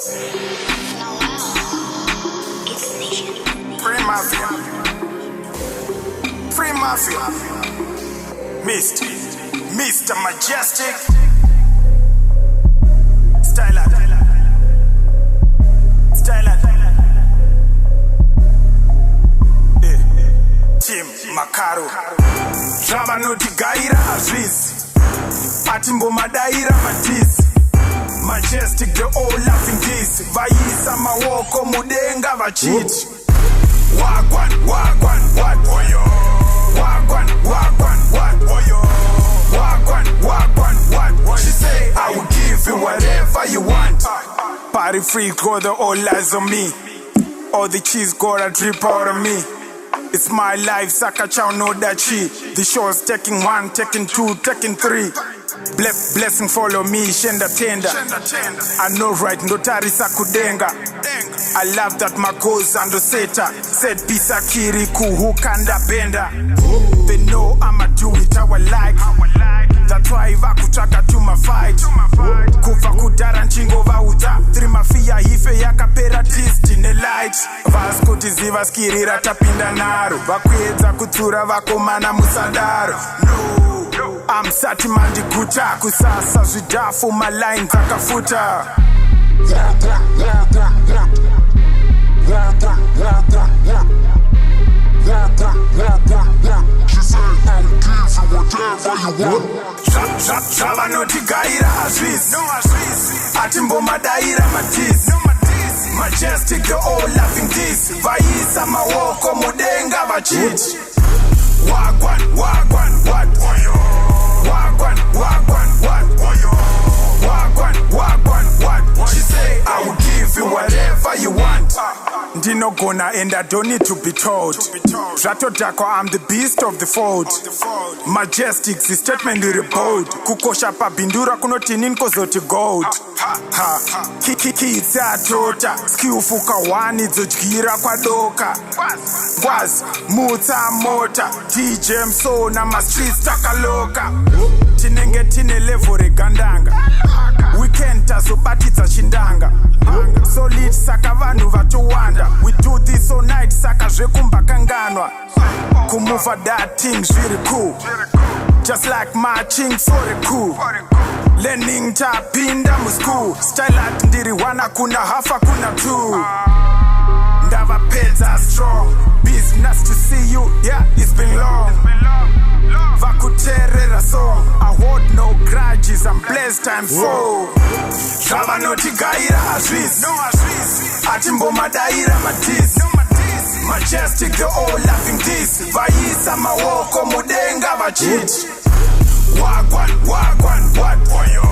Free Mafia. Free Mafia. Mr. Majestic. Styler. Team Makaro. Drama no tigaira azvizi. Atimbo madaira matisi. Majestic the all laughing this. Vaisa mawoko mudenga vachiti. Wagwan, what oyo. Wagwan, what oyo. Wagwan, what. She say I will give you whatever you want. Party free, got the all eyes on me. All the cheese gotta drip out of me. It's my life, Saka Chow know that shit. The show's taking 1, taking 2, taking 3. Blessing follow me, shenda tender. I know right, notari sakudenga. I love that my goals and seta. Said pisa kiri kuhukanda benda. They know I'ma do it how I like. That's why vakutaka to my fight. Kufa kudara nchingo vauta. 3 mafia hife yakaperatist in the light. Vaskoti ziva skirira tapinda naro. Vakuedza kutsura vakomana musadaro. No, I'm sati mandi guta. Kusasa zvidafu my line dzakafuta. She said I will give you whatever you want. Zvava notigaira azvizi. Atimbo madaira matisi. Majestic the all laughing this. Vaisa mawoko mudenga vachiti. Wagwan, what oyo. Wagwan, what oyo. Wagwan, what. She say I will give you whatever you want. Ndinogona and I don't need to be told. Zvatodhakwa, I'm the beast of the fold. Majestic, the statement in the bold. Kukosha pabindura kunoti ninkozoti gold. Kiki tota, skiufuka wani dzodyira kwadoka. Gwazi, mutsa mota, DJ Msona ma streets takaloka. Tinenge tine level regandanga. Weekend tazobatidza chindanga. Solid saka vanhu vatowanda. We do this all night saka zvekumbakanganwa. Kumuva that thing zviri cool. Just like marching for the cool. Learning tapinda muschool. Style at ndiri wana kuna hafa kuna two. Ndava peza strong. Business to see you, yeah, it's been long. Vakuterera song. I hold no grudges, I'm blessed time full. Zvava notigaira azvizi. Atimbo madaira matisi. Majestic the all laughing this. Vaisa mawoko mudenga vachiti. Wagwan, what oyo.